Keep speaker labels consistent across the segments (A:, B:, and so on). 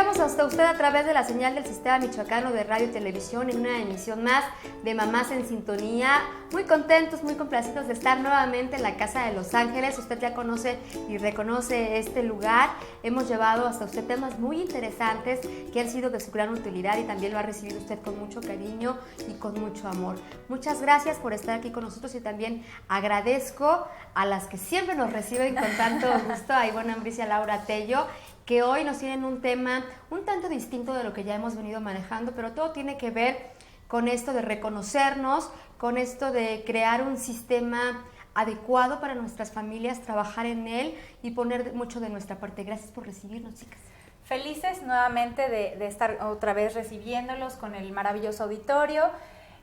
A: Llegamos hasta usted a través de la señal del Sistema Michoacano de Radio y Televisión en una emisión más de Mamás en Sintonía. Muy contentos, muy complacidos de estar nuevamente en la Casa de Los Ángeles. Usted ya conoce y reconoce este lugar. Hemos llevado hasta usted temas muy interesantes que han sido de su gran utilidad y también lo ha recibido usted con mucho cariño y con mucho amor. Muchas gracias por estar aquí con nosotros y también agradezco a las que siempre nos reciben con tanto gusto, a Ivonne Ambris y a Laura Tello, que hoy nos tienen un tema un tanto distinto de lo que ya hemos venido manejando, pero todo tiene que ver con esto de reconocernos, con esto de crear un sistema adecuado para nuestras familias, trabajar en él y poner mucho de nuestra parte. Gracias por recibirnos, chicas.
B: Felices nuevamente de estar otra vez recibiéndolos con el maravilloso auditorio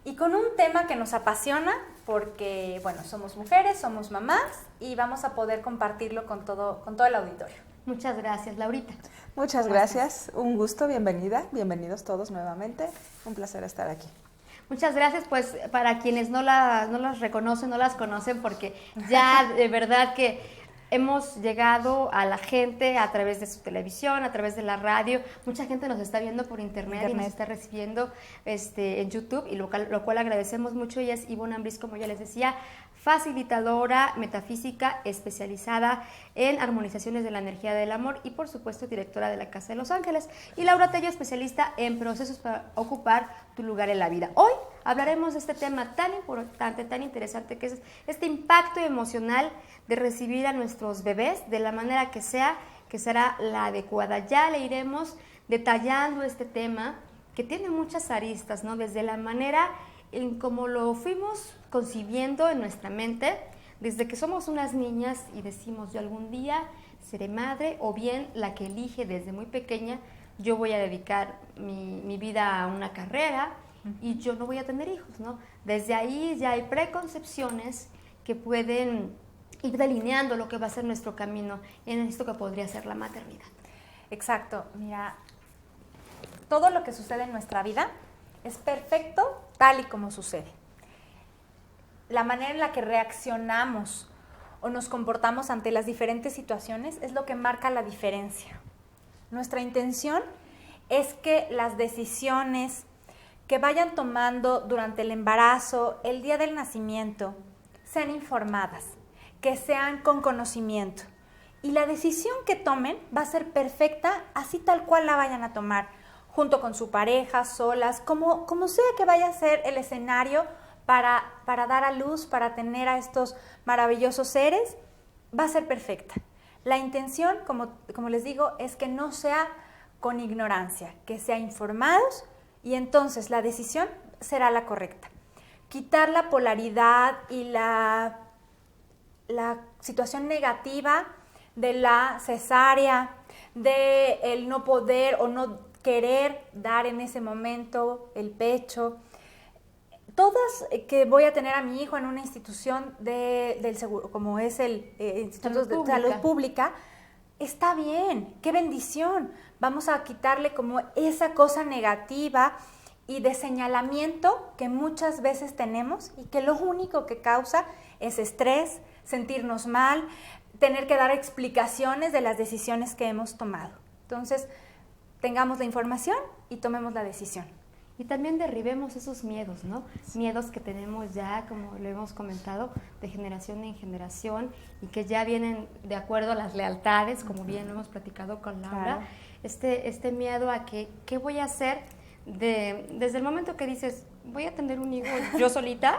B: y con un tema que nos apasiona porque, bueno, somos mujeres, somos mamás y vamos a poder compartirlo con todo el auditorio.
A: Muchas gracias, Laurita.
C: Muchas gracias, un gusto, bienvenidos todos nuevamente, un placer estar aquí.
A: Muchas gracias, pues para quienes no las reconocen, no las conocen, porque ya de verdad que hemos llegado a la gente a través de su televisión, a través de la radio. Mucha gente nos está viendo por internet y nos está recibiendo en YouTube, y lo cual agradecemos mucho. Ella es Ivonne Ambris, como ya les decía, facilitadora metafísica especializada en armonizaciones de la energía del amor y, por supuesto, directora de la Casa de Los Ángeles. Y Laura Tello, especialista en procesos para ocupar tu lugar en la vida. Hoy hablaremos de este tema tan importante, tan interesante, que es este impacto emocional de recibir a nuestros bebés de la manera que sea, que será la adecuada. Ya le iremos detallando este tema, que tiene muchas aristas, ¿no? Desde la manera en cómo lo fuimos concibiendo en nuestra mente, desde que somos unas niñas y decimos, yo algún día seré madre, o bien la que elige desde muy pequeña, yo voy a dedicar mi vida a una carrera y yo no voy a tener hijos, ¿no? Desde ahí ya hay preconcepciones que pueden ir delineando lo que va a ser nuestro camino en esto que podría ser la maternidad.
B: Exacto, mira, todo lo que sucede en nuestra vida es perfecto tal y como sucede. La manera en la que reaccionamos o nos comportamos ante las diferentes situaciones es lo que marca la diferencia. Nuestra intención es que las decisiones que vayan tomando durante el embarazo, el día del nacimiento, sean informadas, que sean con conocimiento. Y la decisión que tomen va a ser perfecta, así tal cual la vayan a tomar, junto con su pareja, solas, como sea que vaya a ser el escenario para dar a luz, para tener a estos maravillosos seres, va a ser perfecta. La intención, como les digo, es que no sea con ignorancia, que sea informados, y entonces la decisión será la correcta. Quitar la polaridad y la situación negativa de la cesárea, de el no poder o no querer dar en ese momento el pecho. Todas que voy a tener a mi hijo en una institución del seguro, como es el Instituto de Salud Pública, está bien, qué bendición. Vamos a quitarle como esa cosa negativa y de señalamiento que muchas veces tenemos y que lo único que causa es estrés, sentirnos mal, tener que dar explicaciones de las decisiones que hemos tomado. Entonces, tengamos la información y tomemos la decisión.
A: Y también derribemos esos miedos, ¿no? Sí. Miedos que tenemos ya, como lo hemos comentado, de generación en generación y que ya vienen de acuerdo a las lealtades, como bien lo hemos platicado con Laura. Claro. Este miedo a que, ¿qué voy a hacer? Desde el momento que dices, voy a tener un hijo yo solita,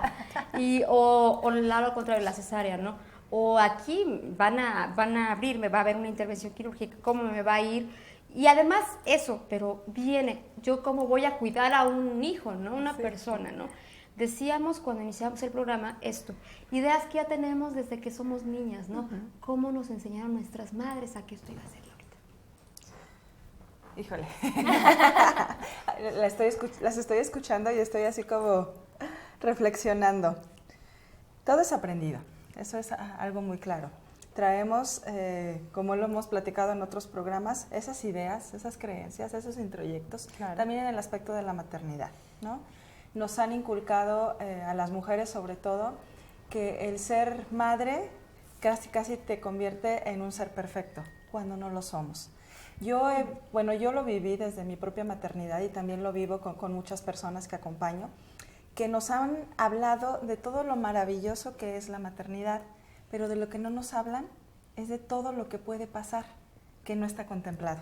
A: o al lado contrario, la cesárea, ¿no? O aquí van a abrirme, va a haber una intervención quirúrgica, ¿cómo me va a ir? Y además eso, pero viene, yo cómo voy a cuidar a un hijo, ¿no? Una persona, ¿no? Decíamos cuando iniciamos el programa esto, ideas que ya tenemos desde que somos niñas, ¿no? Uh-huh. ¿Cómo nos enseñaron nuestras madres a que esto iba a ser ahorita?
C: Híjole, las estoy escuchando y estoy así como reflexionando. Todo es aprendido, eso es algo muy claro. Traemos, como lo hemos platicado en otros programas, esas ideas, esas creencias, esos introyectos, claro. También en el aspecto de la maternidad, ¿no? Nos han inculcado a las mujeres sobre todo que el ser madre casi te convierte en un ser perfecto, cuando no lo somos. Yo lo viví desde mi propia maternidad y también lo vivo con muchas personas que acompaño, que nos han hablado de todo lo maravilloso que es la maternidad, pero de lo que no nos hablan es de todo lo que puede pasar, que no está contemplado.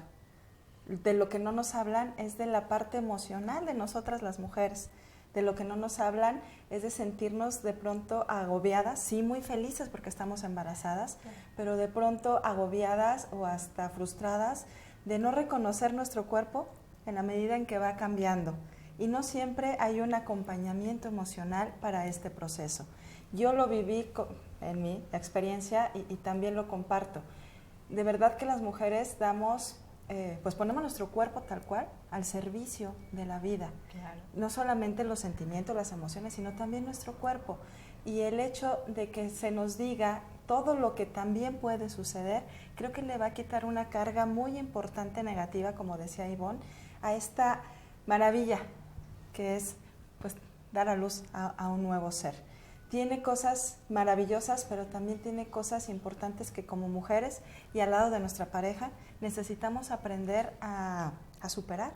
C: De lo que no nos hablan es de la parte emocional de nosotras las mujeres. De lo que no nos hablan es de sentirnos de pronto agobiadas, sí, muy felices porque estamos embarazadas, pero de pronto agobiadas o hasta frustradas de no reconocer nuestro cuerpo en la medida en que va cambiando. Y no siempre hay un acompañamiento emocional para este proceso. Yo lo viví en mi experiencia y también lo comparto. De verdad que las mujeres pues ponemos nuestro cuerpo tal cual al servicio de la vida.
B: Claro.
C: No solamente los sentimientos, las emociones, sino también nuestro cuerpo. Y el hecho de que se nos diga todo lo que también puede suceder, creo que le va a quitar una carga muy importante negativa, como decía Ivonne, a esta maravilla que es pues dar a luz a un nuevo ser. Tiene cosas maravillosas, pero también tiene cosas importantes que como mujeres y al lado de nuestra pareja necesitamos aprender a superar,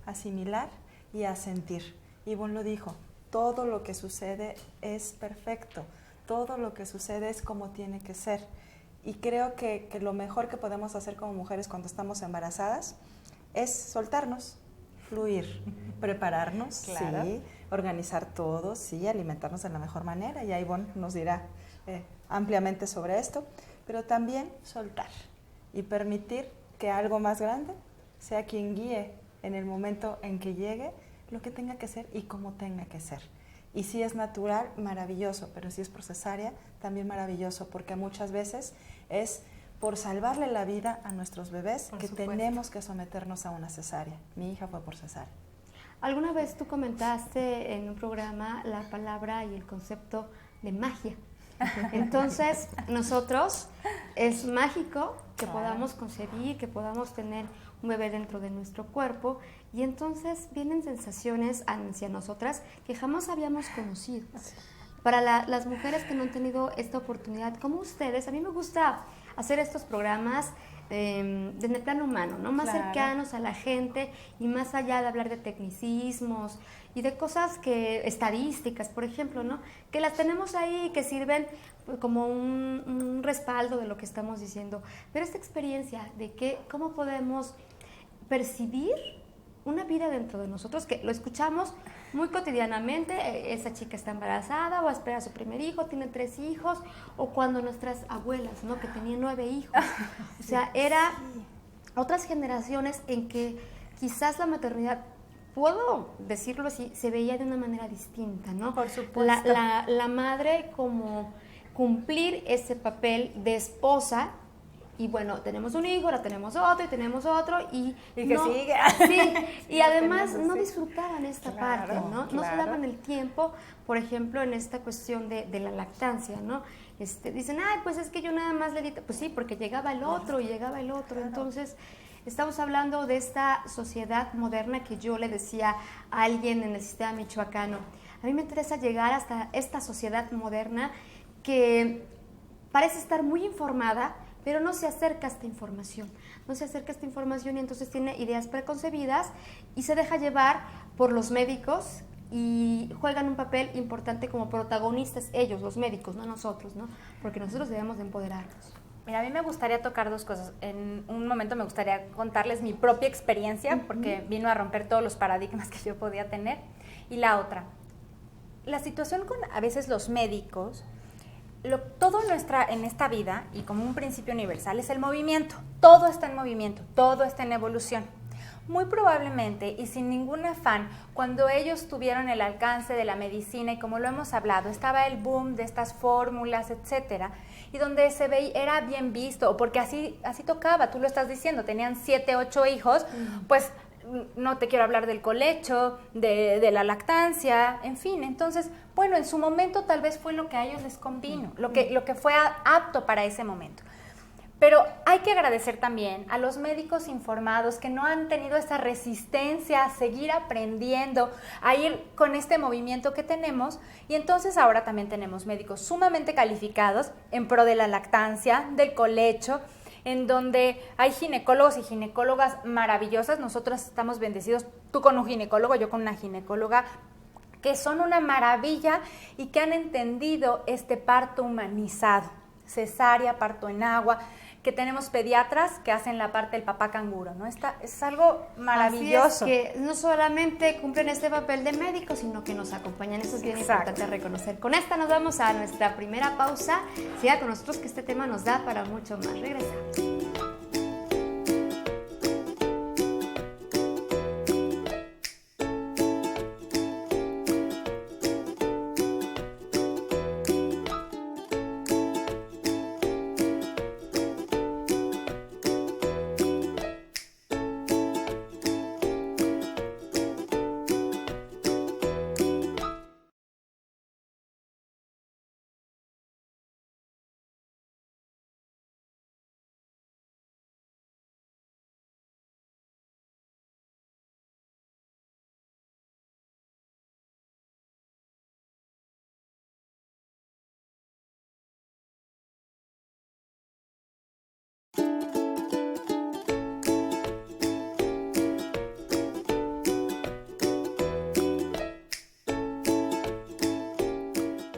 C: a asimilar y a sentir. Ivonne lo dijo, todo lo que sucede es perfecto, todo lo que sucede es como tiene que ser. Y creo que lo mejor que podemos hacer como mujeres cuando estamos embarazadas es soltarnos, fluir, prepararnos,
B: claro.
C: Sí, organizar todo, sí, alimentarnos de la mejor manera, y Ivonne nos dirá ampliamente sobre esto, pero también soltar y permitir que algo más grande sea quien guíe en el momento en que llegue lo que tenga que ser y cómo tenga que ser. Y si es natural, maravilloso, pero si es por cesárea, también maravilloso, porque muchas veces es por salvarle la vida a nuestros bebés
B: por
C: que
B: supuesto.
C: Tenemos que someternos a una cesárea. Mi hija fue por cesárea.
A: Alguna vez tú comentaste en un programa la palabra y el concepto de magia. Entonces, nosotros es mágico que podamos concebir, que podamos tener un bebé dentro de nuestro cuerpo, y entonces vienen sensaciones hacia nosotras que jamás habíamos conocido. Para las mujeres que no han tenido esta oportunidad, como ustedes, a mí me gusta hacer estos programas desde el plano humano, ¿no? Más
B: claro.
A: cercanos a la gente y más allá de hablar de tecnicismos y de cosas estadísticas, por ejemplo, ¿no? Que las tenemos ahí y que sirven como un respaldo de lo que estamos diciendo. Pero esta experiencia de cómo podemos percibir una vida dentro de nosotros, que lo escuchamos muy cotidianamente, esa chica está embarazada o espera a su primer hijo, tiene 3 hijos, o cuando nuestras abuelas, ¿no? Que tenían 9 hijos. O sea, era otras generaciones en que quizás la maternidad, puedo decirlo así, se veía de una manera distinta, ¿no?
B: Por supuesto.
A: La madre como cumplir ese papel de esposa. Y bueno, tenemos un hijo, ahora tenemos otro y tenemos otro y
B: que
A: no,
B: sigue.
A: Sí, y además
C: tenemos,
A: no
C: sí.
A: disfrutaban esta
B: Claro,
A: parte, ¿no? No se
B: claro.
A: daban el tiempo, por ejemplo, en esta cuestión de la lactancia, ¿no? Dicen, ay, pues es que yo nada más le di, pues sí, porque llegaba el otro y llegaba el otro. Entonces, estamos hablando de esta sociedad moderna que yo le decía a alguien en el sistema michoacano. A mí me interesa llegar hasta esta sociedad moderna que parece estar muy informada, pero no se acerca a esta información. No se acerca a esta información y entonces tiene ideas preconcebidas y se deja llevar por los médicos y juegan un papel importante como protagonistas ellos, los médicos, no nosotros, ¿no? Porque nosotros debemos de empoderarnos.
B: Mira, a mí me gustaría tocar 2 cosas. En un momento me gustaría contarles mi propia experiencia, porque vino a romper todos los paradigmas que yo podía tener. Y la otra, la situación con a veces los médicos, todo en esta vida, y como un principio universal, es el movimiento. Todo está en movimiento, todo está en evolución. Muy probablemente, y sin ningún afán, cuando ellos tuvieron el alcance de la medicina, y como lo hemos hablado, estaba el boom de estas fórmulas, etcétera, y donde era bien visto, porque así tocaba, tú lo estás diciendo, tenían 7, 8 hijos, pues no te quiero hablar del colecho, de la lactancia, en fin. Entonces, bueno, en su momento tal vez fue lo que a ellos les convino, lo que fue apto para ese momento. Pero hay que agradecer también a los médicos informados que no han tenido esa resistencia a seguir aprendiendo, a ir con este movimiento que tenemos. Y entonces ahora también tenemos médicos sumamente calificados en pro de la lactancia, del colecho, en donde hay ginecólogos y ginecólogas maravillosas. Nosotros estamos bendecidos, tú con un ginecólogo, yo con una ginecóloga, que son una maravilla y que han entendido este parto humanizado, cesárea, parto en agua, que tenemos pediatras que hacen la parte del papá canguro, ¿no? Es algo maravilloso.
A: Así es, que no solamente cumplen este papel de médico, sino que nos acompañan. Eso es bien importante reconocer. Con esta nos vamos a nuestra primera pausa. Siga con nosotros que este tema nos da para mucho más. Regresamos.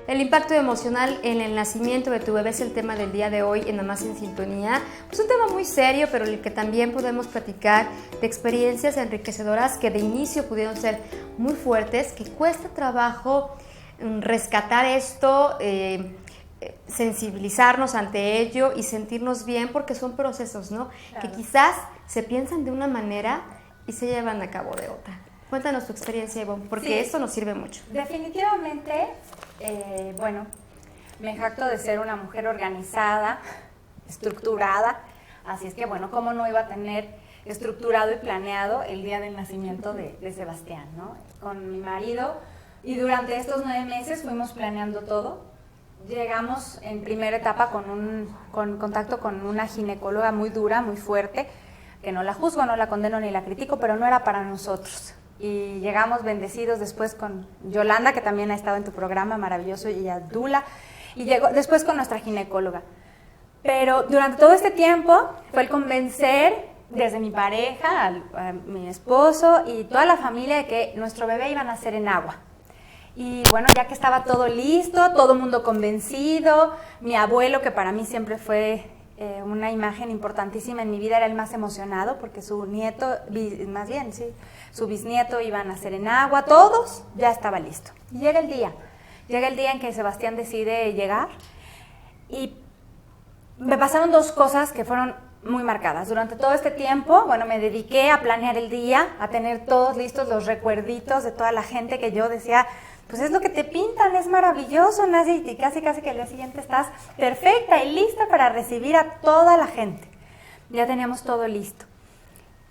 A: El impacto emocional en el nacimiento de tu bebé es el tema del día de hoy en Mamás en Sintonía. Es un tema muy serio, pero en el que también podemos platicar de experiencias enriquecedoras que de inicio pudieron ser muy fuertes, que cuesta trabajo rescatar esto, sensibilizarnos ante ello y sentirnos bien, porque son procesos, ¿no? Claro. Que quizás se piensan de una manera y se llevan a cabo de otra. Cuéntanos tu experiencia, Ivonne, porque esto nos sirve mucho.
B: Definitivamente, bueno, me jacto de ser una mujer organizada, estructurada, así es que, bueno, ¿cómo no iba a tener estructurado y planeado el día del nacimiento de Sebastián, ¿no? Con mi marido, y durante estos 9 meses fuimos planeando todo. Llegamos en primera etapa con contacto con una ginecóloga muy dura, muy fuerte, que no la juzgo, no la condeno ni la critico, pero no era para nosotros. Y llegamos bendecidos después con Yolanda, que también ha estado en tu programa, maravilloso, y Dula, y llegó después con nuestra ginecóloga. Pero durante todo este tiempo fue el convencer desde mi pareja, a mi esposo y toda la familia de que nuestro bebé iba a nacer en agua. Y bueno, ya que estaba todo listo, todo el mundo convencido, mi abuelo, que para mí siempre fue una imagen importantísima en mi vida, era el más emocionado porque su nieto, más bien, sí, su bisnieto iba a nacer en agua, todos, ya estaba listo. Y llega el día en que Sebastián decide llegar y me pasaron 2 cosas que fueron muy marcadas. Durante todo este tiempo, bueno, me dediqué a planear el día, a tener todos listos los recuerditos de toda la gente que yo decía, pues es lo que te pintan, es maravilloso, Nancy, y casi que al día siguiente estás perfecta y lista para recibir a toda la gente. Ya teníamos todo listo.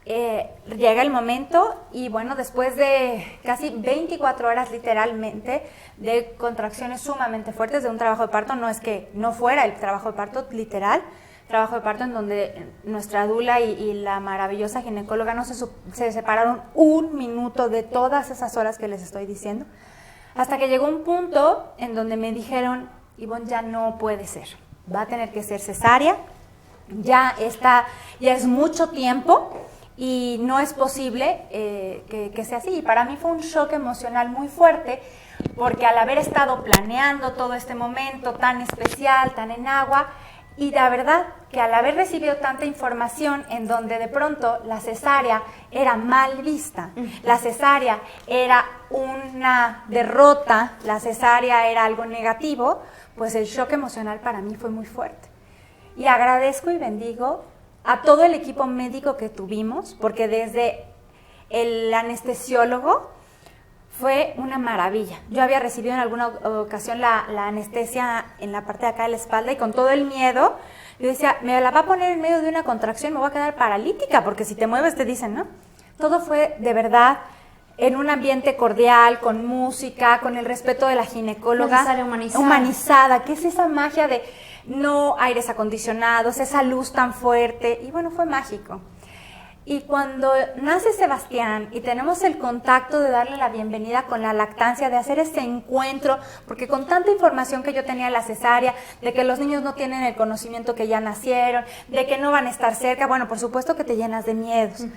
B: Llega el momento y bueno, después de casi 24 horas literalmente de contracciones sumamente fuertes, de un trabajo de parto, no es que no fuera el trabajo de parto, literal, trabajo de parto en donde nuestra dula y la maravillosa ginecóloga no se separaron 1 minuto de todas esas horas que les estoy diciendo, hasta que llegó un punto en donde me dijeron, Ivonne, ya no puede ser, va a tener que ser cesárea, ya es mucho tiempo y no es posible que sea así. Y para mí fue un shock emocional muy fuerte, porque al haber estado planeando todo este momento tan especial, tan en agua, y la verdad que al haber recibido tanta información en donde de pronto la cesárea era mal vista, la cesárea era una derrota, la cesárea era algo negativo, pues el shock emocional para mí fue muy fuerte. Y agradezco y bendigo a todo el equipo médico que tuvimos, porque desde el anestesiólogo fue una maravilla. Yo había recibido en alguna ocasión la anestesia en la parte de acá de la espalda y con todo el miedo, yo decía, me la va a poner en medio de una contracción, me voy a quedar paralítica, porque si te mueves te dicen, ¿no? Todo fue de verdad en un ambiente cordial, con música, con el respeto de la ginecóloga. Humanizada. ¿Qué es esa magia de no aires acondicionados, esa luz tan fuerte? Y bueno, fue mágico. Y cuando nace Sebastián y tenemos el contacto de darle la bienvenida con la lactancia, de hacer ese encuentro, porque con tanta información que yo tenía en la cesárea, de que los niños no tienen el conocimiento que ya nacieron, de que no van a estar cerca, bueno, por supuesto que te llenas de miedos.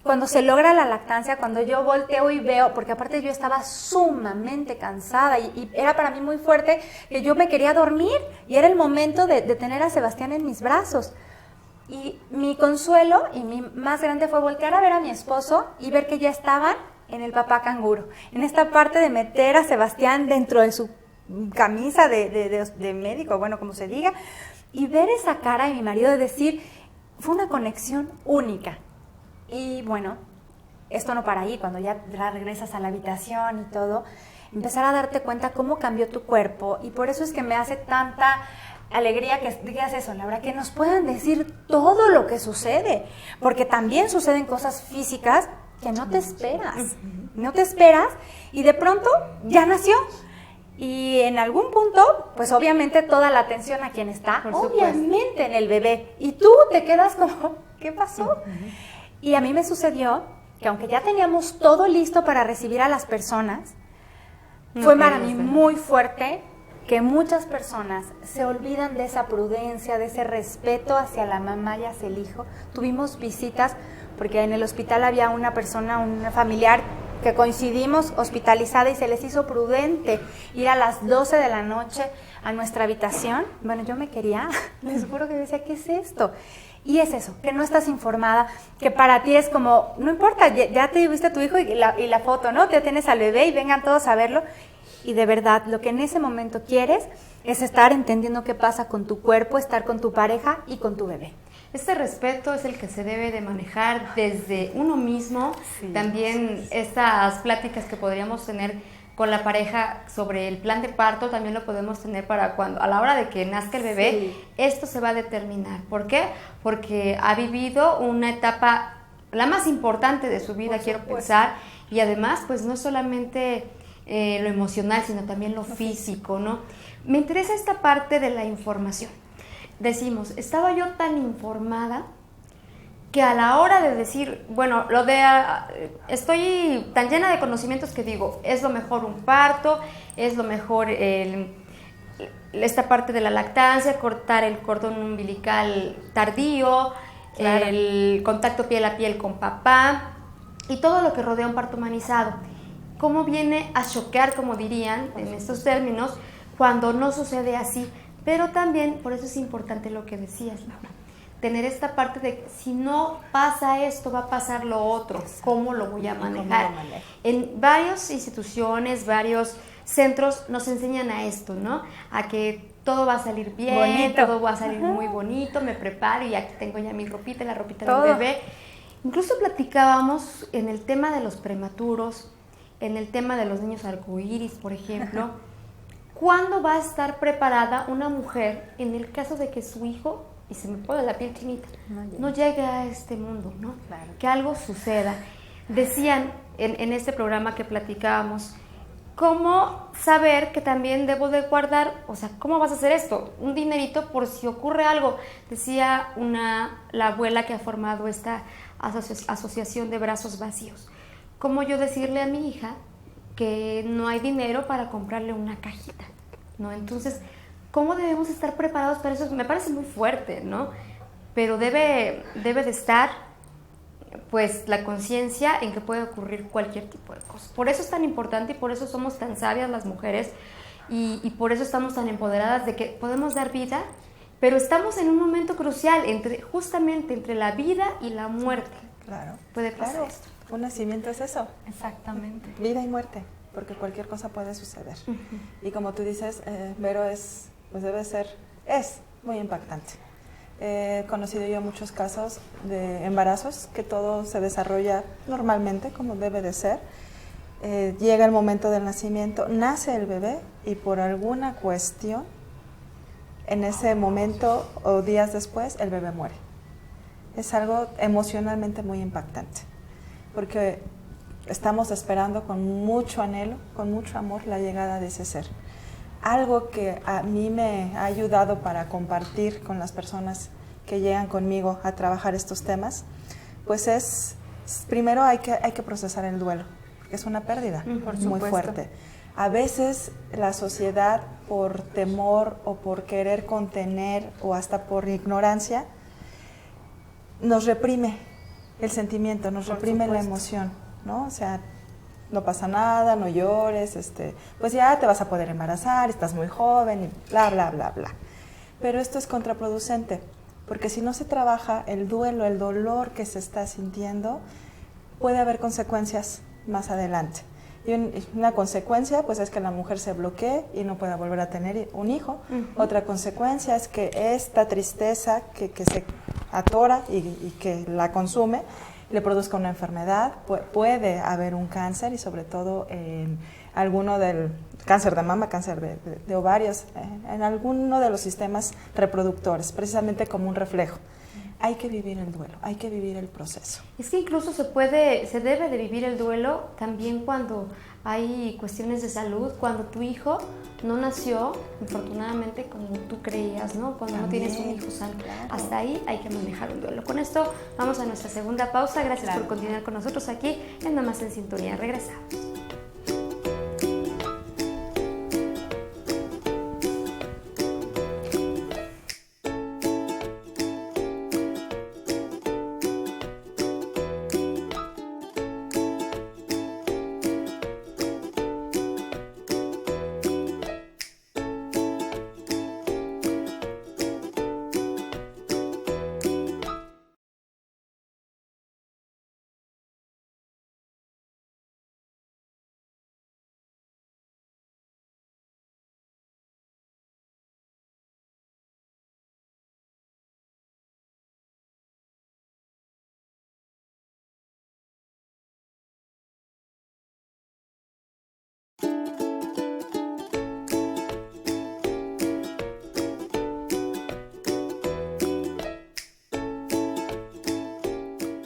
B: Cuando se logra la lactancia, cuando yo volteo y veo, porque aparte yo estaba sumamente cansada y era para mí muy fuerte, que yo me quería dormir y era el momento de tener a Sebastián en mis brazos. Y mi consuelo y mi más grande fue voltear a ver a mi esposo y ver que ya estaban en el papá canguro, en esta parte de meter a Sebastián dentro de su camisa de médico, bueno, como se diga, y ver esa cara de mi marido de decir, fue una conexión única. Y bueno, esto no para ahí, cuando ya regresas a la habitación y todo, empezar a darte cuenta cómo cambió tu cuerpo, y por eso es que me hace tanta alegría que digas eso, Laura, que nos puedan decir todo lo que sucede, porque también suceden cosas físicas que no te esperas, y de pronto ya nació. Y en algún punto, pues obviamente toda la atención a quien está, obviamente en el bebé, y tú te quedas como, ¿qué pasó? Y a mí me sucedió que aunque ya teníamos todo listo para recibir a las personas, fue para mí muy fuerte que muchas personas se olvidan de esa prudencia, de ese respeto hacia la mamá y hacia el hijo. Tuvimos visitas, porque en el hospital había una persona, una familiar, que coincidimos hospitalizada y se les hizo prudente ir a las 12 de la noche a nuestra habitación. Bueno, yo me quería, les juro que decía, ¿qué es esto? Y es eso, que no estás informada, que para ti es como, no importa, ya te viste a tu hijo y la foto, ¿no? Ya tienes al bebé y vengan todos a verlo. Y de verdad, lo que en ese momento quieres es estar entendiendo qué pasa con tu cuerpo, estar con tu pareja y con tu bebé.
A: Este respeto es el que se debe de manejar desde uno mismo. También estas pláticas que podríamos tener con la pareja sobre el plan de parto, también lo podemos tener para cuando, a la hora de que nazca el bebé, esto se va a determinar. ¿Por qué? Porque ha vivido una etapa, la más importante de su vida, quiero pensar, y además, pues no es solamente lo emocional, sino también lo físico, ¿no? Me interesa esta parte de la información. Decimos, estaba yo tan informada que a la hora de decir, bueno, estoy tan llena de conocimientos que digo, es lo mejor un parto, es lo mejor esta parte de la lactancia, cortar el cordón umbilical tardío, el contacto piel a piel con papá y todo lo que rodea un parto humanizado. ¿Cómo viene a choquear, como dirían en estos términos, cuando no sucede así? Pero también, por eso es importante lo que decías, Laura, tener esta parte de si no pasa esto, va a pasar lo otro, ¿cómo lo voy a manejar? En varias instituciones, varios centros nos enseñan a esto, ¿no? A que todo va a salir bien, bonito. Todo va a salir muy bonito, me preparo y aquí tengo ya mi ropita, la ropita del bebé. Incluso platicábamos en el tema de los prematuros, en el tema de los niños arcoíris, por ejemplo. ¿Cuándo va a estar preparada una mujer en el caso de que su hijo, y se me pone la piel chinita, no llegue a este mundo, ¿no? Claro. Que algo suceda. Decían en este programa que platicábamos, ¿cómo saber que también debo de guardar, o sea, cómo vas a hacer esto? Un dinerito por si ocurre algo. Decía la abuela que ha formado esta asociación de brazos vacíos. ¿Cómo yo decirle a mi hija que no hay dinero para comprarle una cajita, ¿no? Entonces, ¿cómo debemos estar preparados para eso? Me parece muy fuerte, ¿no? Pero debe de estar, pues, la conciencia en que puede ocurrir cualquier tipo de cosa. Por eso es tan importante y por eso somos tan sabias las mujeres y por eso estamos tan empoderadas de que podemos dar vida, pero estamos en un momento crucial, justamente entre la vida y la muerte.
C: Claro.
A: Puede pasar esto.
C: Un nacimiento es eso.
B: Exactamente.
C: Vida y muerte, porque cualquier cosa puede suceder. Y como tú dices, Vero es muy impactante. He conocido yo muchos casos de embarazos que todo se desarrolla normalmente, como debe de ser. Llega el momento del nacimiento, nace el bebé y por alguna cuestión, en ese momento o días después, el bebé muere. Es algo emocionalmente muy impactante, porque estamos esperando con mucho anhelo, con mucho amor la llegada de ese ser. Algo que a mí me ha ayudado para compartir con las personas que llegan conmigo a trabajar estos temas, pues primero hay que procesar el duelo, porque es una pérdida muy fuerte. A veces la sociedad, por temor o por querer contener o hasta por ignorancia, nos reprime el sentimiento, nos reprime la emoción, ¿no? O sea, no pasa nada, no llores, pues ya te vas a poder embarazar, estás muy joven y bla, bla, bla, bla. Pero esto es contraproducente, porque si no se trabaja el duelo, el dolor que se está sintiendo, puede haber consecuencias más adelante. Y una consecuencia pues es que la mujer se bloquee y no pueda volver a tener un hijo. Otra consecuencia es que esta tristeza que se atora y que la consume le produzca una enfermedad. Puede haber un cáncer y sobre todo alguno del cáncer de mama, cáncer de ovarios, en alguno de los sistemas reproductores, precisamente como un reflejo. Hay que vivir el duelo, hay que vivir el proceso.
A: Es que incluso se debe de vivir el duelo también cuando hay cuestiones de salud, cuando tu hijo no nació, infortunadamente, como tú creías, ¿no? Cuando también, no tienes un hijo sano. Claro. Hasta ahí hay que manejar el duelo. Con esto vamos a nuestra segunda pausa. Gracias por continuar con nosotros aquí en Mamás en Sintonía. Regresamos.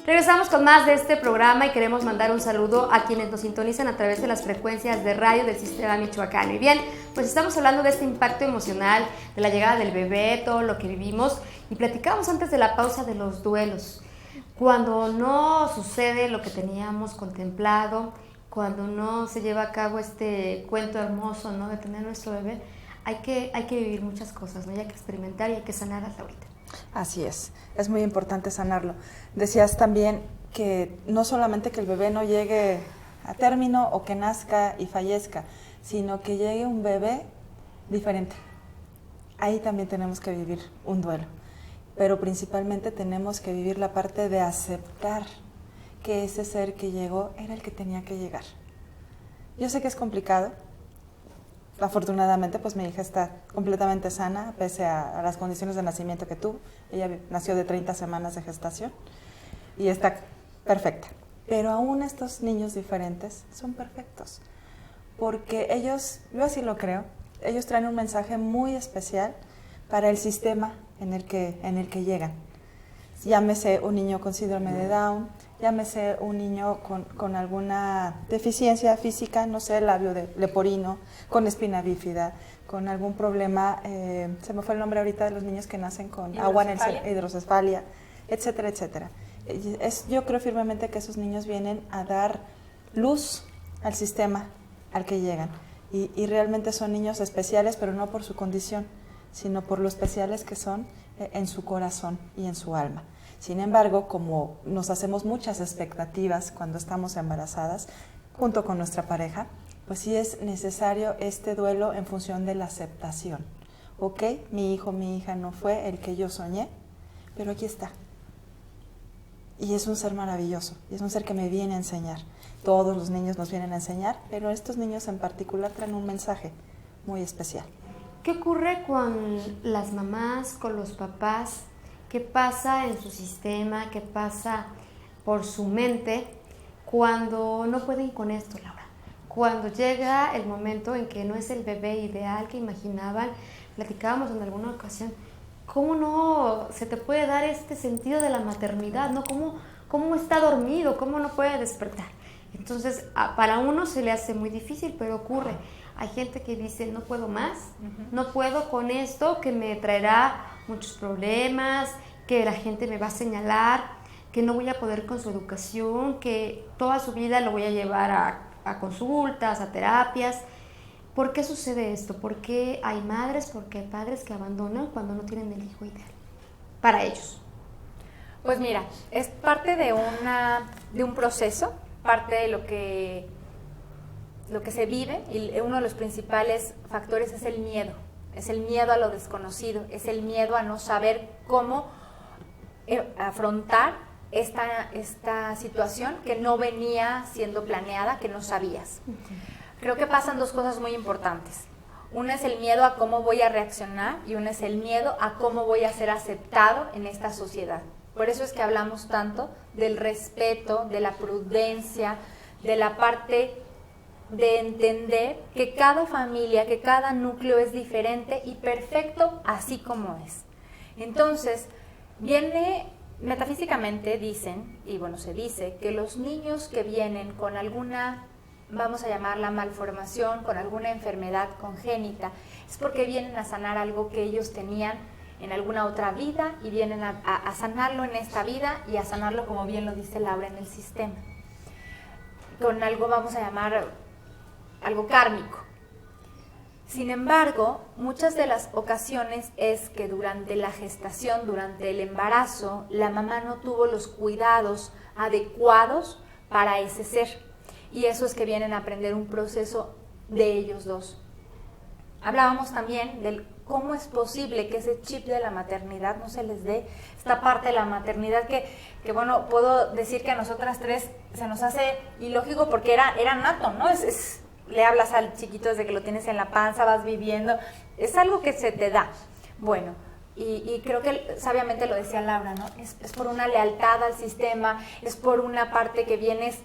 A: Regresamos con más de este programa y queremos mandar un saludo a quienes nos sintonizan a través de las frecuencias de radio del Sistema Michoacano. Y bien, pues estamos hablando de este impacto emocional, de la llegada del bebé, todo lo que vivimos, y platicamos antes de la pausa de los duelos. Cuando no sucede lo que teníamos contemplado, cuando no se lleva a cabo este cuento hermoso, ¿no?, de tener nuestro bebé, hay que vivir muchas cosas, ¿no? Y hay que experimentar y hay que sanar hasta ahorita.
C: Así es muy importante sanarlo. Decías también que no solamente que el bebé no llegue a término o que nazca y fallezca, sino que llegue un bebé diferente. Ahí también tenemos que vivir un duelo, pero principalmente tenemos que vivir la parte de aceptar que ese ser que llegó era el que tenía que llegar. Yo sé que es complicado. Afortunadamente, pues mi hija está completamente sana, pese a las condiciones de nacimiento que tuvo. Ella nació de 30 semanas de gestación y está perfecta. Pero aún estos niños diferentes son perfectos, porque ellos, yo así lo creo, ellos traen un mensaje muy especial para el sistema en el que llegan. Llámese un niño con síndrome de Down, llámese un niño con alguna deficiencia física, no sé, labio leporino, con espina bífida, con algún problema, se me fue el nombre ahorita de los niños que nacen con agua en el hidrocefalia, etcétera, etcétera. Yo creo firmemente que esos niños vienen a dar luz al sistema al que llegan. Y realmente son niños especiales, pero no por su condición, sino por lo especiales que son en su corazón y en su alma. Sin embargo, como nos hacemos muchas expectativas cuando estamos embarazadas, junto con nuestra pareja, pues sí es necesario este duelo en función de la aceptación. Ok, mi hijo, mi hija no fue el que yo soñé, pero aquí está. Y es un ser maravilloso, y es un ser que me viene a enseñar. Todos los niños nos vienen a enseñar, pero estos niños en particular traen un mensaje muy especial.
A: ¿Qué ocurre con las mamás, con los papás? ¿Qué pasa en su sistema? ¿Qué pasa por su mente cuando no pueden con esto, Laura? Cuando llega el momento en que no es el bebé ideal que imaginaban, platicábamos en alguna ocasión, ¿cómo no se te puede dar este sentido de la maternidad, ¿no? ¿Cómo está dormido? ¿Cómo no puede despertar? Entonces, para uno se le hace muy difícil, pero ocurre. Hay gente que dice, no puedo más, no puedo con esto que me traerá muchos problemas, que la gente me va a señalar. que no voy a poder con su educación, que toda su vida lo voy a llevar a consultas, a terapias. ¿Por qué sucede esto? ¿Por qué hay madres, por qué hay padres que abandonan cuando no tienen el hijo ideal para ellos?
B: Pues mira, es parte de un proceso, parte de lo que se vive, y uno de los principales factores es el miedo a lo desconocido, es el miedo a no saber cómo afrontar esta situación que no venía siendo planeada, que no sabías. Creo que pasan dos cosas muy importantes. Una es el miedo a cómo voy a reaccionar y una es el miedo a cómo voy a ser aceptado en esta sociedad. Por eso es que hablamos tanto del respeto, de la prudencia, de la parte de entender que cada familia, que cada núcleo es diferente y perfecto así como es. Entonces, metafísicamente dicen, y bueno, se dice, que los niños que vienen con alguna, vamos a llamarla malformación, con alguna enfermedad congénita, es porque vienen a sanar algo que ellos tenían en alguna otra vida y vienen a sanarlo en esta vida y a sanarlo, como bien lo dice Laura, en el sistema. Con algo, vamos a llamar, algo kármico. Sin embargo, muchas de las ocasiones es que durante la gestación, durante el embarazo, la mamá no tuvo los cuidados adecuados para ese ser. Y eso es que vienen a aprender un proceso de ellos dos. Hablábamos también del cómo es posible que ese chip de la maternidad no se les dé, esta parte de la maternidad que bueno, puedo decir que a nosotras tres se nos hace ilógico porque era nato, ¿no? Le hablas al chiquito desde que lo tienes en la panza, vas viviendo, es algo que se te da. Bueno, y creo que sabiamente lo decía Laura, ¿no? Es por una lealtad al sistema, es por una parte que vienes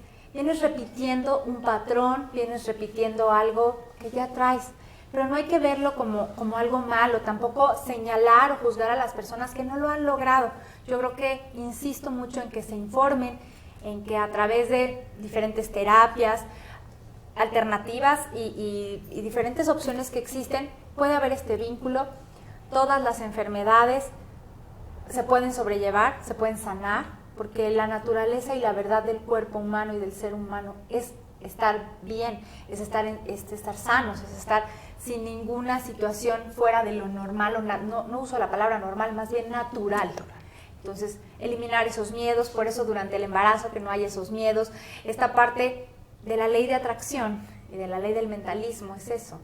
B: repitiendo un patrón, vienes repitiendo algo que ya traes. Pero no hay que verlo como algo malo, tampoco señalar o juzgar a las personas que no lo han logrado. Yo creo que insisto mucho en que se informen, en que a través de diferentes terapias, alternativas y diferentes opciones que existen, puede haber este vínculo. Todas las enfermedades se pueden sobrellevar, se pueden sanar, porque la naturaleza y la verdad del cuerpo humano y del ser humano es estar bien, es estar sanos, es estar sin ninguna situación fuera de lo normal, o no uso la palabra normal, más bien natural. Entonces, eliminar esos miedos, por eso durante el embarazo que no haya esos miedos. Esta parte de la ley de atracción y de la ley del mentalismo es eso.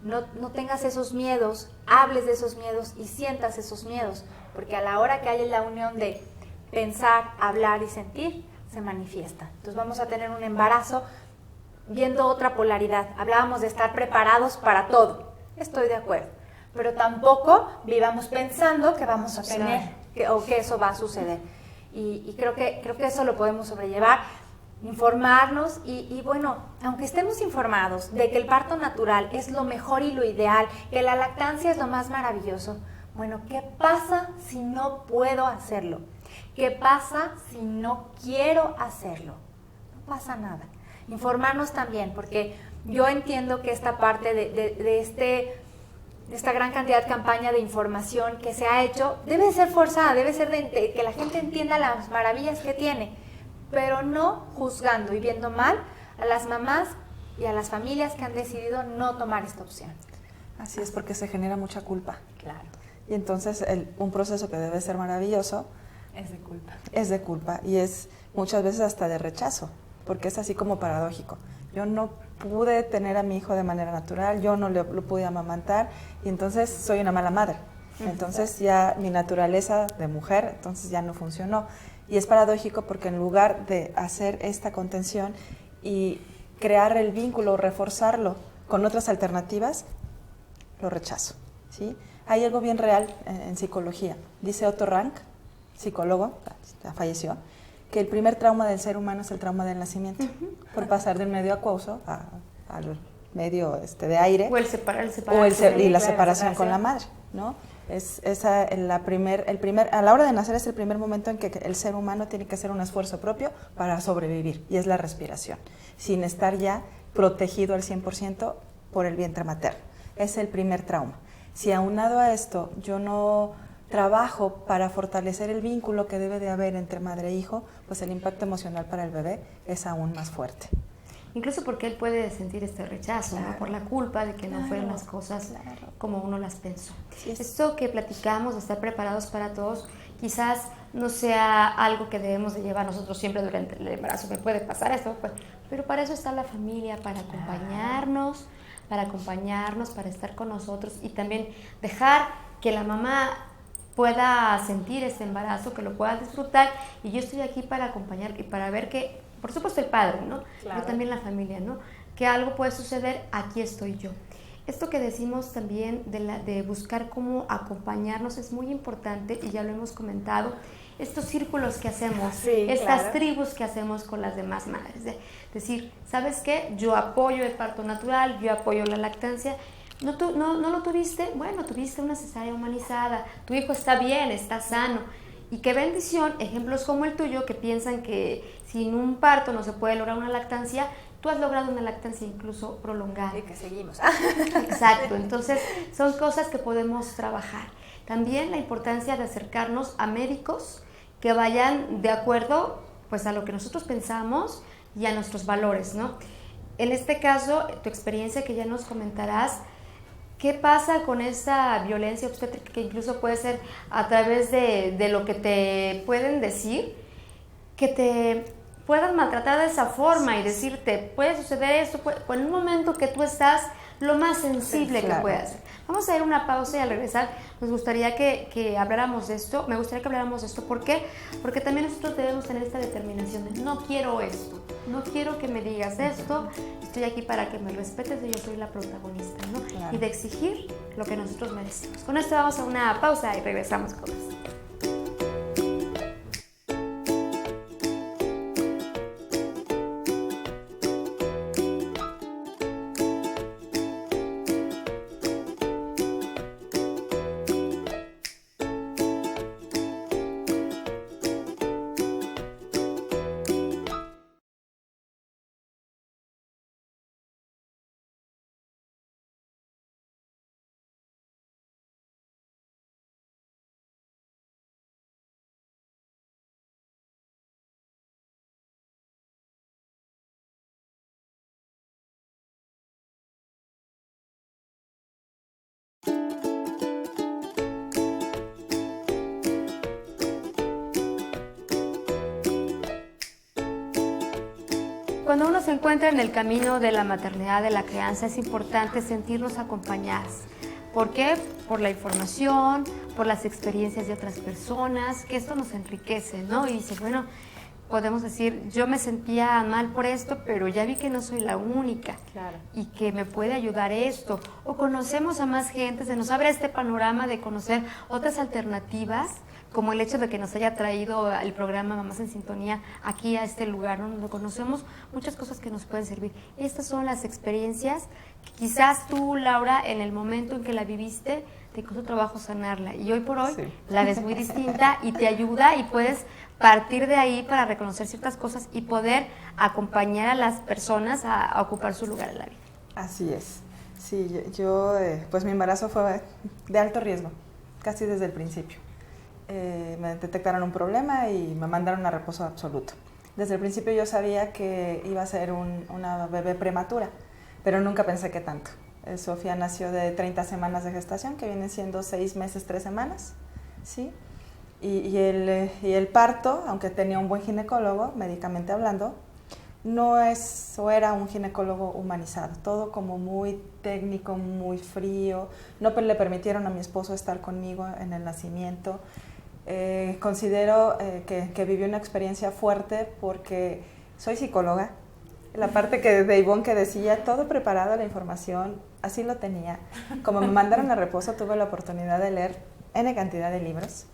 B: No tengas esos miedos, hables de esos miedos y sientas esos miedos, porque a la hora que haya la unión de pensar, hablar y sentir, se manifiesta. Entonces vamos a tener un embarazo viendo otra polaridad. Hablábamos de estar preparados para todo. Estoy de acuerdo. Pero tampoco vivamos pensando que vamos a tener o que eso va a suceder. Y creo que eso lo podemos sobrellevar, informarnos y bueno, aunque estemos informados de que el parto natural es lo mejor y lo ideal, que la lactancia es lo más maravilloso, bueno, ¿qué pasa si no puedo hacerlo? ¿Qué pasa si no quiero hacerlo? No pasa nada. Informarnos también, porque yo entiendo que esta parte de esta gran cantidad de campaña de información que se ha hecho debe ser forzada, debe ser de que la gente entienda las maravillas que tiene, pero no juzgando y viendo mal a las mamás y a las familias que han decidido no tomar esta opción.
C: Así es, porque se genera mucha culpa.
B: Claro.
C: Y entonces un proceso que debe ser maravilloso
B: es de culpa.
C: Es de culpa y es muchas veces hasta de rechazo, porque es así como paradójico. Yo no pude tener a mi hijo de manera natural, yo no lo pude amamantar y entonces soy una mala madre. Entonces ya mi naturaleza de mujer, entonces ya no funcionó. Y es paradójico porque en lugar de hacer esta contención y crear el vínculo, reforzarlo con otras alternativas, lo rechazo, ¿sí? Hay algo bien real en psicología. Dice Otto Rank, psicólogo, ya falleció, que el primer trauma del ser humano es el trauma del nacimiento, por pasar del medio acuoso al medio de aire,
A: o
C: la separación con la madre, ¿no? A la hora de nacer es el primer momento en que el ser humano tiene que hacer un esfuerzo propio para sobrevivir, y es la respiración, sin estar ya protegido al 100% por el vientre materno. Es el primer trauma. Si aunado a esto yo no trabajo para fortalecer el vínculo que debe de haber entre madre e hijo, pues el impacto emocional para el bebé es aún más fuerte.
A: Incluso porque él puede sentir este rechazo,
C: claro,
A: ¿no? Por la culpa de que no fueron las cosas como uno las pensó. Esto que platicamos de estar preparados para todos, quizás no sea algo que debemos de llevar nosotros siempre durante el embarazo. Me puede pasar esto, pues, pero para eso está la familia, para acompañarnos, para estar con nosotros y también dejar que la mamá pueda sentir este embarazo, que lo pueda disfrutar, y yo estoy aquí para acompañar y para ver que, por supuesto el padre, ¿no? Pero también la familia, ¿no? Que algo puede suceder, aquí estoy yo. Esto que decimos también de buscar cómo acompañarnos es muy importante, y ya lo hemos comentado, estos círculos que hacemos, estas tribus que hacemos con las demás madres, de decir, ¿sabes qué? Yo apoyo el parto natural, yo apoyo la lactancia. ¿No lo tuviste? Bueno, tuviste una cesárea humanizada, tu hijo está bien, está sano. Y qué bendición, ejemplos como el tuyo que piensan que sin un parto no se puede lograr una lactancia, tú has logrado una lactancia incluso prolongada.
B: Y que seguimos.
A: Exacto, entonces son cosas que podemos trabajar. También la importancia de acercarnos a médicos que vayan de acuerdo pues a lo que nosotros pensamos y a nuestros valores, ¿no? En este caso, tu experiencia que ya nos comentarás, ¿qué pasa con esta violencia obstétrica que incluso puede ser a través de lo que te pueden decir, que te puedan maltratar de esa forma y decirte, puede suceder esto, en un momento que tú estás lo más sensible que puedas. Vamos a ir a una pausa y al regresar nos gustaría que habláramos de esto. Me gustaría que habláramos de esto. ¿Por qué? Porque también nosotros debemos tener esta determinación de no quiero esto, no quiero que me digas esto, estoy aquí para que me respetes y yo soy la protagonista, ¿no? Claro. Y de exigir lo que nosotros merecemos. Con esto vamos a una pausa y regresamos con esto. Cuando uno se encuentra en el camino de la maternidad, de la crianza, es importante sentirnos acompañadas. ¿Por qué? Por la información, por las experiencias de otras personas, que esto nos enriquece, ¿no? Y dice, bueno, podemos decir, yo me sentía mal por esto, pero ya vi que no soy la única, claro, y que me puede ayudar esto. O conocemos a más gente, se nos abre este panorama de conocer otras alternativas, como el hecho de que nos haya traído el programa Mamás en Sintonía aquí a este lugar, ¿no? Donde conocemos muchas cosas que nos pueden servir. Estas son las experiencias que quizás tú, Laura, en el momento en que la viviste, te costó trabajo sanarla. Y hoy por hoy la ves muy distinta y te ayuda y puedes partir de ahí para reconocer ciertas cosas y poder acompañar a las personas a ocupar su lugar en la vida.
C: Así es. Sí, yo pues mi embarazo fue de alto riesgo, casi desde el principio. Me detectaron un problema y me mandaron a reposo absoluto. Desde el principio yo sabía que iba a ser una bebé prematura, pero nunca pensé que tanto. Sofía nació de 30 semanas de gestación, que vienen siendo 6 meses, 3 semanas, ¿sí? Y el parto, aunque tenía un buen ginecólogo, médicamente hablando, no es o era un ginecólogo humanizado, todo como muy técnico, muy frío. No le permitieron a mi esposo estar conmigo en el nacimiento. Considero que viví una experiencia fuerte porque soy psicóloga. La parte de Ivonne que decía, todo preparado, la información, así lo tenía. Como me mandaron a reposo, tuve la oportunidad de leer N cantidad de libros,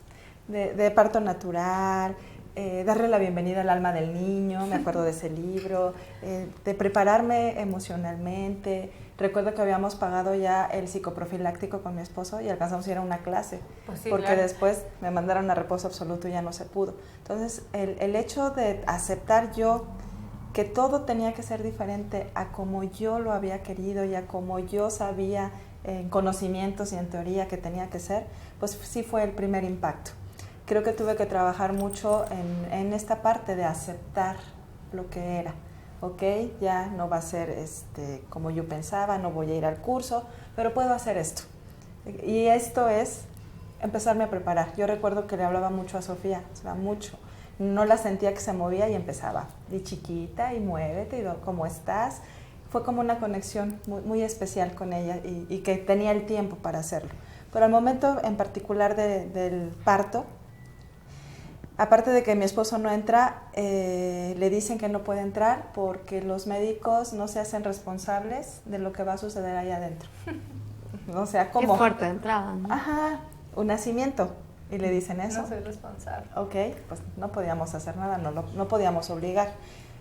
C: de parto natural, darle la bienvenida al alma del niño, me acuerdo de ese libro, de prepararme emocionalmente. Recuerdo que habíamos pagado ya el psicoprofiláctico con mi esposo y alcanzamos a ir a una clase, pues sí, porque claro, después me mandaron a reposo absoluto y ya no se pudo. Entonces, el hecho de aceptar yo que todo tenía que ser diferente a como yo lo había querido y a como yo sabía en conocimientos y en teoría que tenía que ser, pues sí fue el primer impacto. Creo que tuve que trabajar mucho en esta parte de aceptar lo que era. Ok, ya no va a ser como yo pensaba, no voy a ir al curso, pero puedo hacer esto. Y esto es empezarme a preparar. Yo recuerdo que le hablaba mucho a Sofía, o sea, mucho. No la sentía que se movía y empezaba, y chiquita, y muévete, y ¿cómo estás? Fue como una conexión muy, muy especial con ella y que tenía el tiempo para hacerlo. Pero al momento en particular del parto, aparte de que mi esposo no entra, le dicen que no puede entrar porque los médicos no se hacen responsables de lo que va a suceder ahí adentro. O sea, ¿cómo?
A: Qué fuerte de entrada, ¿no?
C: Ajá, un nacimiento. Y le dicen eso.
B: No soy responsable.
C: Ok, pues no podíamos hacer nada, no podíamos obligar.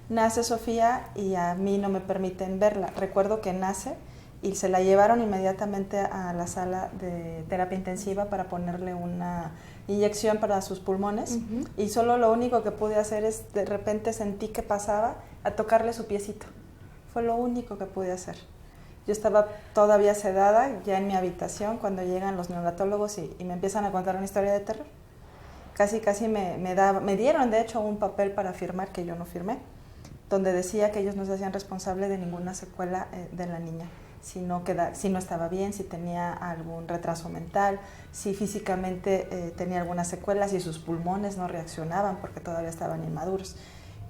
C: Nace Sofía y a mí no me permiten verla. Recuerdo que nace y se la llevaron inmediatamente a la sala de terapia intensiva para ponerle una inyección para sus pulmones. Y solo lo único que pude hacer es, de repente sentí que pasaba a tocarle su piecito. Fue lo único que pude hacer. Yo estaba todavía sedada, ya en mi habitación, cuando llegan los neonatólogos y me empiezan a contar una historia de terror. Casi me dieron, de hecho, un papel para firmar, que yo no firmé, donde decía que ellos no se hacían responsables de ninguna secuela de la niña, si no estaba bien, si tenía algún retraso mental, si físicamente tenía alguna secuela, si sus pulmones no reaccionaban porque todavía estaban inmaduros.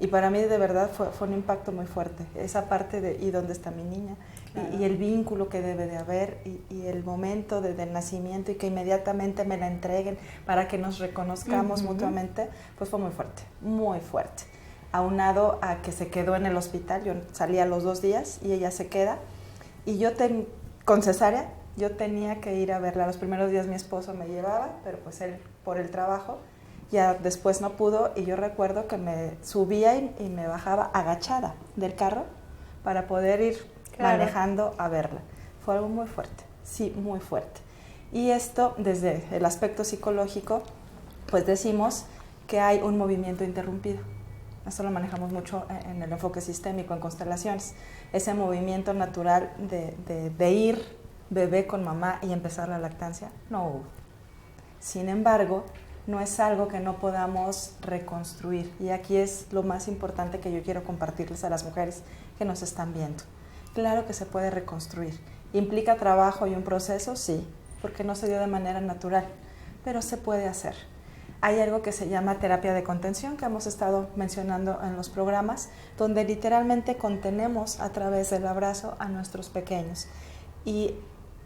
C: Y para mí de verdad fue un impacto muy fuerte, esa parte de ¿y dónde está mi niña? Claro. Y el vínculo que debe de haber y el momento del nacimiento y que inmediatamente me la entreguen para que nos reconozcamos mutuamente, pues fue muy fuerte, muy fuerte. Aunado a que se quedó en el hospital, yo salí a los 2 días y ella se queda y yo con cesárea yo tenía que ir a verla. Los primeros días mi esposo me llevaba, pero pues él por el trabajo ya después no pudo y yo recuerdo que me subía y me bajaba agachada del carro para poder ir manejando a verla. Fue algo muy fuerte, sí, muy fuerte. Y esto, desde el aspecto psicológico, pues decimos que hay un movimiento interrumpido. Esto lo manejamos mucho en el enfoque sistémico, en constelaciones. Ese movimiento natural de ir bebé con mamá y empezar la lactancia, no hubo. Sin embargo, no es algo que no podamos reconstruir. Y aquí es lo más importante que yo quiero compartirles a las mujeres que nos están viendo. Claro que se puede reconstruir. ¿Implica trabajo y un proceso? Sí, porque no se dio de manera natural, pero se puede hacer. Hay algo que se llama terapia de contención, que hemos estado mencionando en los programas, donde literalmente contenemos a través del abrazo a nuestros pequeños y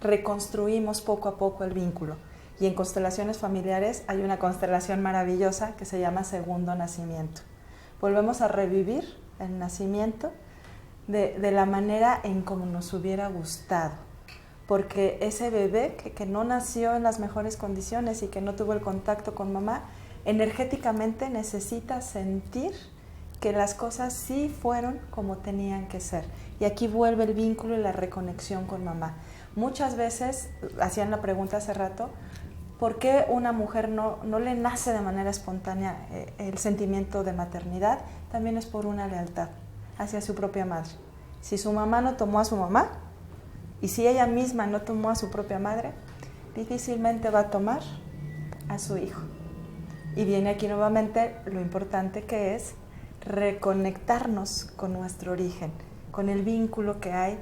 C: reconstruimos poco a poco el vínculo. Y en constelaciones familiares hay una constelación maravillosa que se llama segundo nacimiento. Volvemos a revivir el nacimiento de la manera en como nos hubiera gustado, porque ese bebé que no nació en las mejores condiciones y que no tuvo el contacto con mamá, energéticamente necesita sentir que las cosas sí fueron como tenían que ser. Y aquí vuelve el vínculo y la reconexión con mamá. Muchas veces, hacían la pregunta hace rato, ¿por qué una mujer no le nace de manera espontánea el sentimiento de maternidad? También es por una lealtad hacia su propia madre. Si su mamá no tomó a su mamá, y si ella misma no tomó a su propia madre, difícilmente va a tomar a su hijo. Y viene aquí nuevamente lo importante que es reconectarnos con nuestro origen, con el vínculo que hay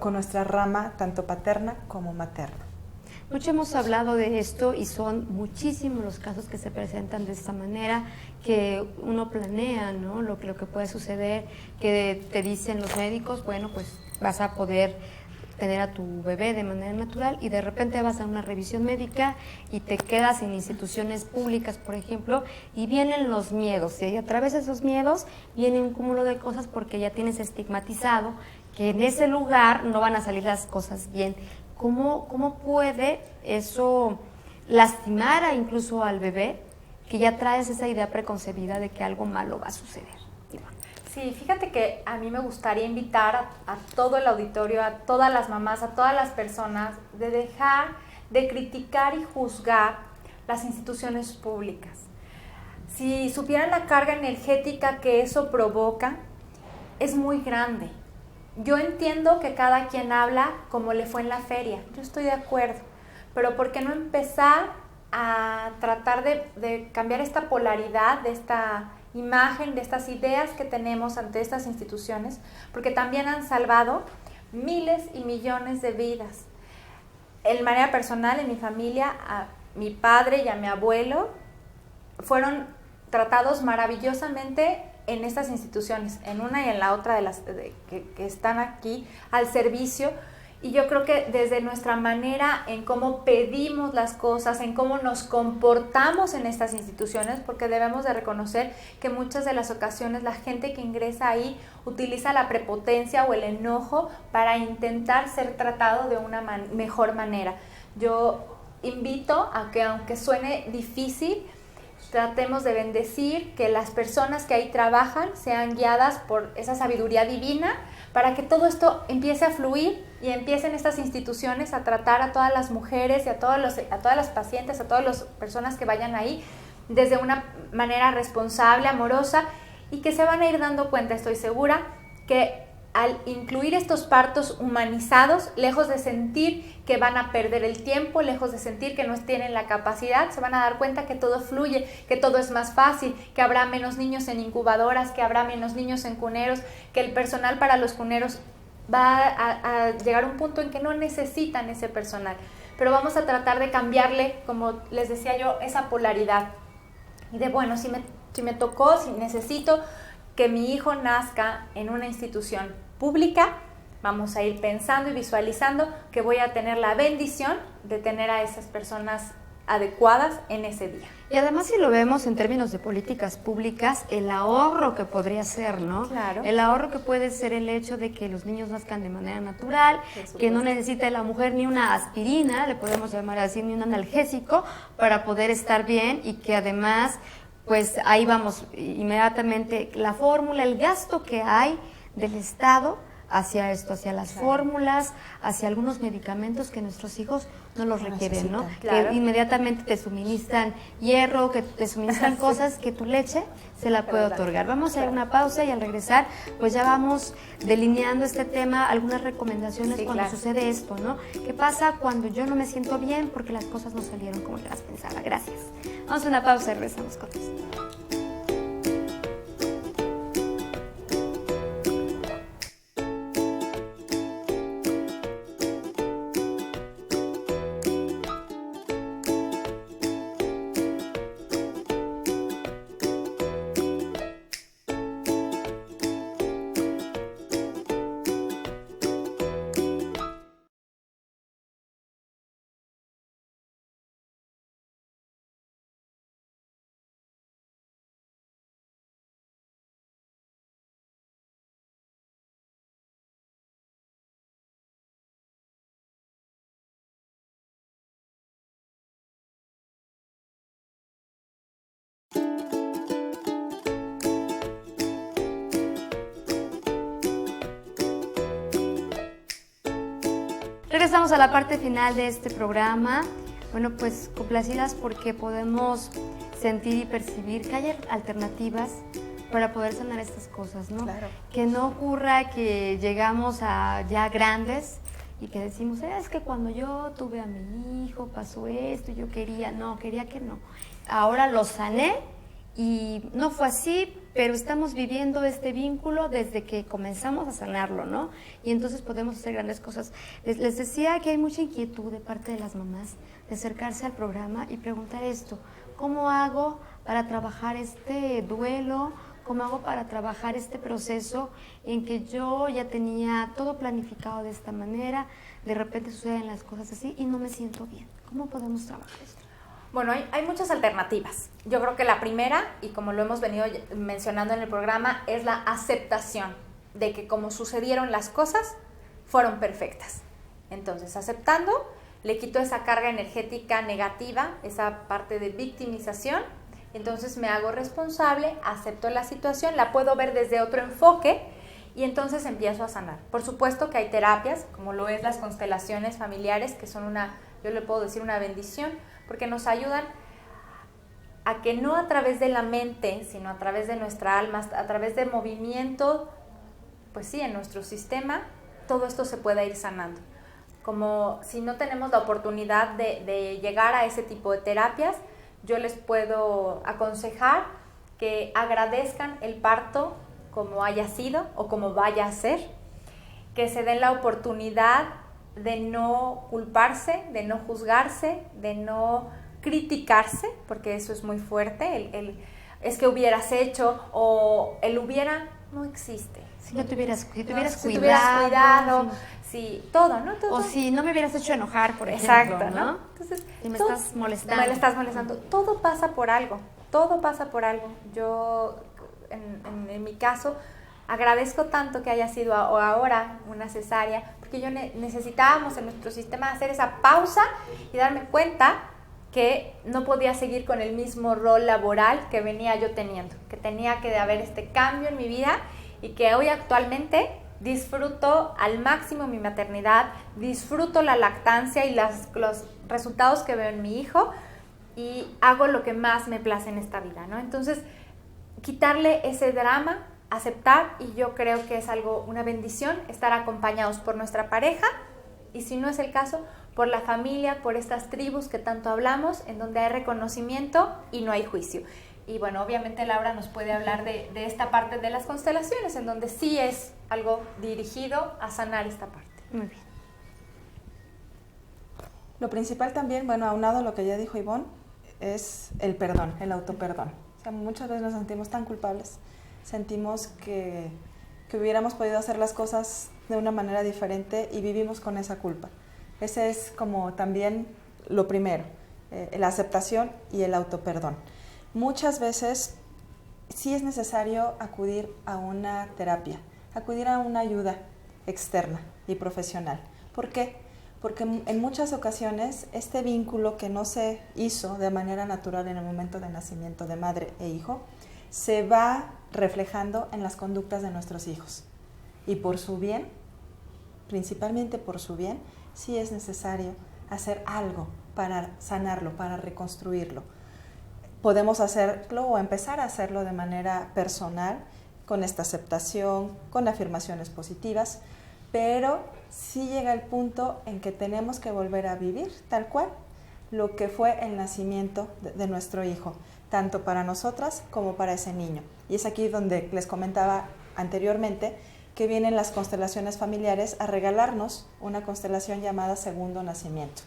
C: con nuestra rama, tanto paterna como materna.
A: Mucho hemos hablado de esto y son muchísimos los casos que se presentan de esta manera, que uno planea, ¿no? Lo que puede suceder, que te dicen los médicos, bueno, pues vas a poder tener a tu bebé de manera natural y de repente vas a una revisión médica y te quedas en instituciones públicas, por ejemplo, y vienen los miedos, y a través de esos miedos viene un cúmulo de cosas porque ya tienes estigmatizado que en ese lugar no van a salir las cosas bien. ¿Cómo puede eso lastimar incluso al bebé, que ya traes esa idea preconcebida de que algo malo va a suceder?
B: Sí, fíjate que a mí me gustaría invitar a todo el auditorio, a todas las mamás, a todas las personas, de dejar de criticar y juzgar las instituciones públicas. Si supieran la carga energética que eso provoca, es muy grande. Yo entiendo que cada quien habla como le fue en la feria, yo estoy de acuerdo, pero ¿por qué no empezar a tratar de cambiar esta polaridad, de esta imagen, de estas ideas que tenemos ante estas instituciones? Porque también han salvado miles y millones de vidas. En manera personal, en mi familia, a mi padre y a mi abuelo fueron tratados maravillosamente en estas instituciones, en una y en la otra de las que están aquí al servicio. Y yo creo que desde nuestra manera en cómo pedimos las cosas, en cómo nos comportamos en estas instituciones, porque debemos de reconocer que muchas de las ocasiones la gente que ingresa ahí utiliza la prepotencia o el enojo para intentar ser tratado de una mejor manera. Yo invito a que, aunque suene difícil, tratemos de bendecir, que las personas que ahí trabajan sean guiadas por esa sabiduría divina para que todo esto empiece a fluir y empiecen estas instituciones a tratar a todas las mujeres y a todas las pacientes, a todas las personas que vayan ahí desde una manera responsable, amorosa, y que se van a ir dando cuenta, estoy segura, que al incluir estos partos humanizados, lejos de sentir que van a perder el tiempo, lejos de sentir que no tienen la capacidad, se van a dar cuenta que todo fluye, que todo es más fácil, que habrá menos niños en incubadoras, que habrá menos niños en cuneros, que el personal para los cuneros va a llegar a un punto en que no necesitan ese personal. Pero vamos a tratar de cambiarle, como les decía yo, esa polaridad. Y de, bueno, si me tocó, si necesito que mi hijo nazca en una institución pública, vamos a ir pensando y visualizando que voy a tener la bendición de tener a esas personas adecuadas en ese día.
A: Y además, si lo vemos en términos de políticas públicas, el ahorro que podría ser, ¿no?
B: Claro.
A: El ahorro que puede ser el hecho de que los niños nazcan de manera natural, que no necesita la mujer ni una aspirina, le podemos llamar así, ni un analgésico, para poder estar bien, y que además, pues ahí vamos inmediatamente, la fórmula, el gasto que hay del Estado hacia esto, hacia las fórmulas, hacia algunos medicamentos que nuestros hijos no los requieren, ¿no?
B: Claro.
A: Que inmediatamente te suministran hierro, que te suministran cosas que tu leche se la puede otorgar. Vamos a hacer una pausa y al regresar, pues ya vamos delineando este tema, algunas recomendaciones cuando sucede esto, ¿no? ¿Qué pasa cuando yo no me siento bien porque las cosas no salieron como yo las pensaba? Gracias. Vamos a una pausa y regresamos con esto. Regresamos a la parte final de este programa. Bueno, pues complacidas porque podemos sentir y percibir que hay alternativas para poder sanar estas cosas, ¿no?
C: Claro.
A: Que no ocurra que llegamos a ya grandes y que decimos, es que cuando yo tuve a mi hijo pasó esto, yo quería que no. Ahora lo sané y no fue así, pero estamos viviendo este vínculo desde que comenzamos a sanarlo, ¿no? Y entonces podemos hacer grandes cosas. Les decía que hay mucha inquietud de parte de las mamás de acercarse al programa y preguntar esto: ¿cómo hago para trabajar este duelo? ¿Cómo hago para trabajar este proceso en que yo ya tenía todo planificado de esta manera, de repente suceden las cosas así y no me siento bien? ¿Cómo podemos trabajar esto?
B: Bueno, hay muchas alternativas. Yo creo que la primera, y como lo hemos venido mencionando en el programa, es la aceptación de que como sucedieron las cosas, fueron perfectas. Entonces, aceptando, le quito esa carga energética negativa, esa parte de victimización. Entonces me hago responsable, acepto la situación, la puedo ver desde otro enfoque y entonces empiezo a sanar. Por supuesto que hay terapias, como lo es las constelaciones familiares, que son yo le puedo decir una bendición, porque nos ayudan a que no a través de la mente, sino a través de nuestra alma, a través de movimiento pues sí, en nuestro sistema, todo esto se pueda ir sanando. Como si no tenemos la oportunidad de llegar a ese tipo de terapias, yo les puedo aconsejar que agradezcan el parto como haya sido o como vaya a ser, que se den la oportunidad de no culparse, de no juzgarse, de no criticarse, porque eso es muy fuerte, es que hubieras hecho o el hubiera no existe.
A: Si no te hubieras,
B: si te hubieras cuidado, sí, todo, ¿no? Todo.
A: O si no me hubieras hecho enojar, por
B: Exacto,
A: ejemplo,
B: ¿no? Entonces,
A: y me estás molestando.
B: Me estás molestando. Todo pasa por algo, todo pasa por algo. Yo, en mi caso, agradezco tanto que haya sido ahora una cesárea, porque yo necesitábamos en nuestro sistema hacer esa pausa y darme cuenta que no podía seguir con el mismo rol laboral que venía yo teniendo, que tenía que haber este cambio en mi vida y que hoy actualmente disfruto al máximo mi maternidad, disfruto la lactancia y los resultados que veo en mi hijo y hago lo que más me place en esta vida, ¿no? Entonces, quitarle ese drama, aceptar, y yo creo que es una bendición estar acompañados por nuestra pareja y si no es el caso, por la familia, por estas tribus que tanto hablamos, en donde hay reconocimiento y no hay juicio. Y bueno, obviamente Laura nos puede hablar de esta parte de las constelaciones, en donde sí es algo dirigido a sanar esta parte.
A: Muy bien.
C: Lo principal también, bueno, aunado a lo que ya dijo Ivonne, es el perdón, el autoperdón. O sea, muchas veces nos sentimos tan culpables, sentimos que hubiéramos podido hacer las cosas de una manera diferente y vivimos con esa culpa. Ese es como también lo primero, la aceptación y el autoperdón. Muchas veces sí es necesario acudir a una terapia, acudir a una ayuda externa y profesional. ¿Por qué? Porque en muchas ocasiones este vínculo que no se hizo de manera natural en el momento del nacimiento de madre e hijo se va reflejando en las conductas de nuestros hijos. Y por su bien, principalmente por su bien, sí es necesario hacer algo para sanarlo, para reconstruirlo. Podemos hacerlo o empezar a hacerlo de manera personal, con esta aceptación, con afirmaciones positivas, pero sí llega el punto en que tenemos que volver a vivir tal cual lo que fue el nacimiento de nuestro hijo, tanto para nosotras como para ese niño. Y es aquí donde les comentaba anteriormente que vienen las constelaciones familiares a regalarnos una constelación llamada segundo nacimiento.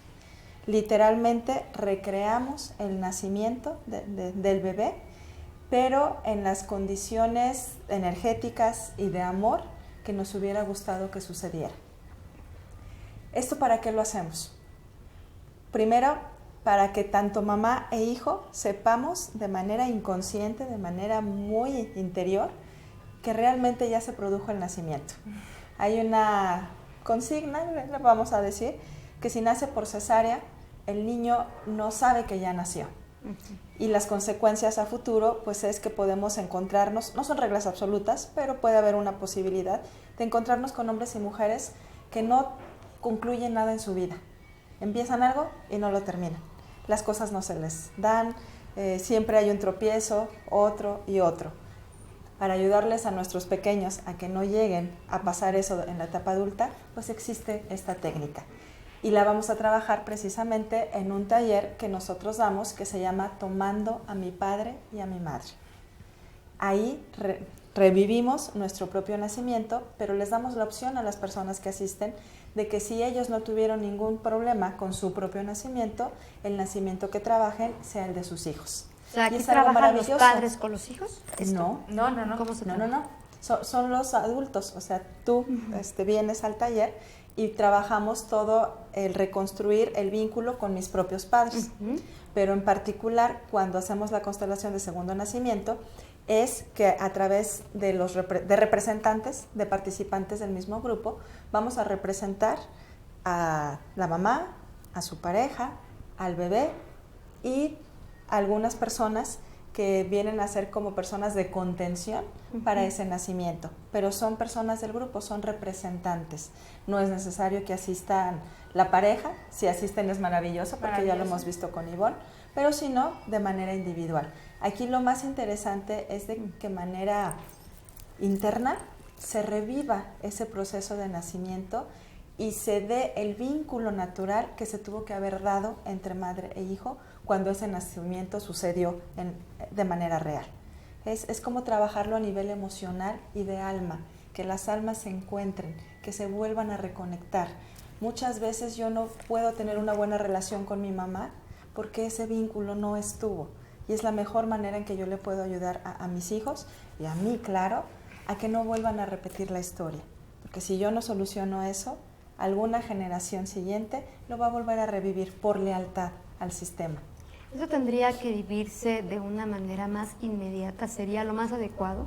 C: Literalmente recreamos el nacimiento del bebé, pero en las condiciones energéticas y de amor que nos hubiera gustado que sucediera. ¿Esto para qué lo hacemos? Primero, para que tanto mamá e hijo sepamos de manera inconsciente, de manera muy interior, que realmente ya se produjo el nacimiento. Hay una consigna, le vamos a decir, que si nace por cesárea, el niño no sabe que ya nació. Y las consecuencias a futuro, pues es que podemos encontrarnos, no son reglas absolutas, pero puede haber una posibilidad de encontrarnos con hombres y mujeres que no concluyen nada en su vida. Empiezan algo y no lo terminan. Las cosas no se les dan, siempre hay un tropiezo, otro y otro. Para ayudarles a nuestros pequeños a que no lleguen a pasar eso en la etapa adulta, pues existe esta técnica. Y la vamos a trabajar precisamente en un taller que nosotros damos que se llama Tomando a mi padre y a mi madre. Ahí revivimos nuestro propio nacimiento, pero les damos la opción a las personas que asisten de que si ellos no tuvieron ningún problema con su propio nacimiento, el nacimiento que trabajen sea el de sus hijos.
A: O sea, ¿aquí
C: es algo
A: trabajan los
C: maravilloso.
A: padres con los hijos?
C: No.
A: ¿Cómo se trabaja?
C: No. Son los adultos, o sea, tú vienes al taller y trabajamos todo el reconstruir el vínculo con mis propios padres. Pero en particular, cuando hacemos la constelación de segundo nacimiento, es que a través de representantes, de participantes del mismo grupo, vamos a representar a la mamá, a su pareja, al bebé y algunas personas que vienen a ser como personas de contención para ese nacimiento, pero son personas del grupo, son representantes. No es necesario que asistan la pareja, si asisten es maravilloso, porque ya lo hemos visto con Ivonne, pero si no, de manera individual. Aquí lo más interesante es de qué manera interna se reviva ese proceso de nacimiento y se dé el vínculo natural que se tuvo que haber dado entre madre e hijo cuando ese nacimiento sucedió de manera real. Es como trabajarlo a nivel emocional y de alma, que las almas se encuentren, que se vuelvan a reconectar. Muchas veces yo no puedo tener una buena relación con mi mamá porque ese vínculo no estuvo. Y es la mejor manera en que yo le puedo ayudar a mis hijos y a mí, claro, a que no vuelvan a repetir la historia. Porque si yo no soluciono eso, alguna generación siguiente lo va a volver a revivir por lealtad al sistema.
A: Eso tendría que vivirse de una manera más inmediata, ¿sería lo más adecuado?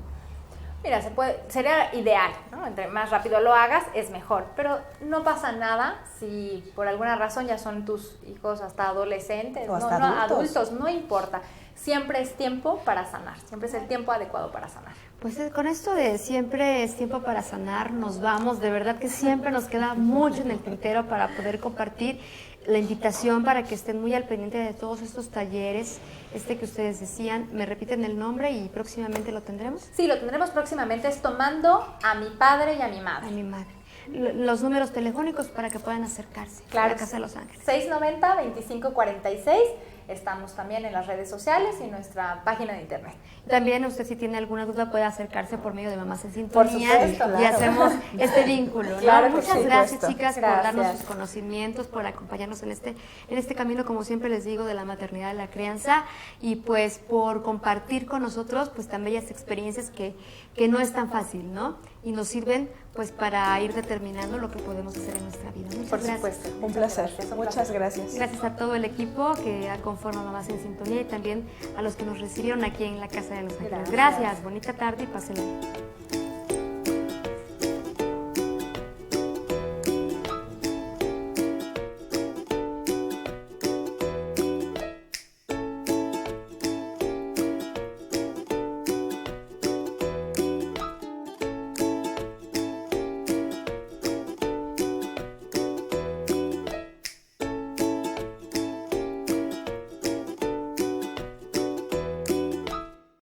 B: Mira, sería ideal, ¿no? Entre más rápido lo hagas es mejor, pero no pasa nada si por alguna razón ya son tus hijos hasta adolescentes,
C: o hasta
B: adultos, no importa. Siempre es tiempo para sanar, siempre es el tiempo adecuado para sanar.
A: Pues con esto de siempre es tiempo para sanar, nos vamos, de verdad que siempre nos queda mucho en el tintero para poder compartir. La invitación para que estén muy al pendiente de todos estos talleres, que ustedes decían, me repiten el nombre y próximamente lo tendremos.
B: Sí, lo tendremos próximamente, es Tomando a mi padre y a mi madre.
A: A mi madre. Los números telefónicos para que puedan acercarse a la Casa de Los Ángeles.
B: 690-2546. Estamos también en las redes sociales y en nuestra página de internet.
A: También usted, si tiene alguna duda, puede acercarse por medio de Mamás en Sintonía.
B: Por supuesto,
A: y hacemos este vínculo, ¿no?
B: Claro,
A: Muchas gracias, chicas,
B: gracias
A: por darnos sus conocimientos, por acompañarnos en este camino, como siempre les digo, de la maternidad y la crianza, y pues por compartir con nosotros pues tan bellas experiencias que no es tan fácil, ¿no? Y nos sirven pues para ir determinando lo que podemos hacer en nuestra vida.
B: Por supuesto.
C: Un placer. Muchas gracias.
A: Gracias a todo el equipo que conforma Mamás en Sintonía y también a los que nos recibieron aquí en la Casa de Los Ángeles. Gracias. Bonita tarde y pásenla bien.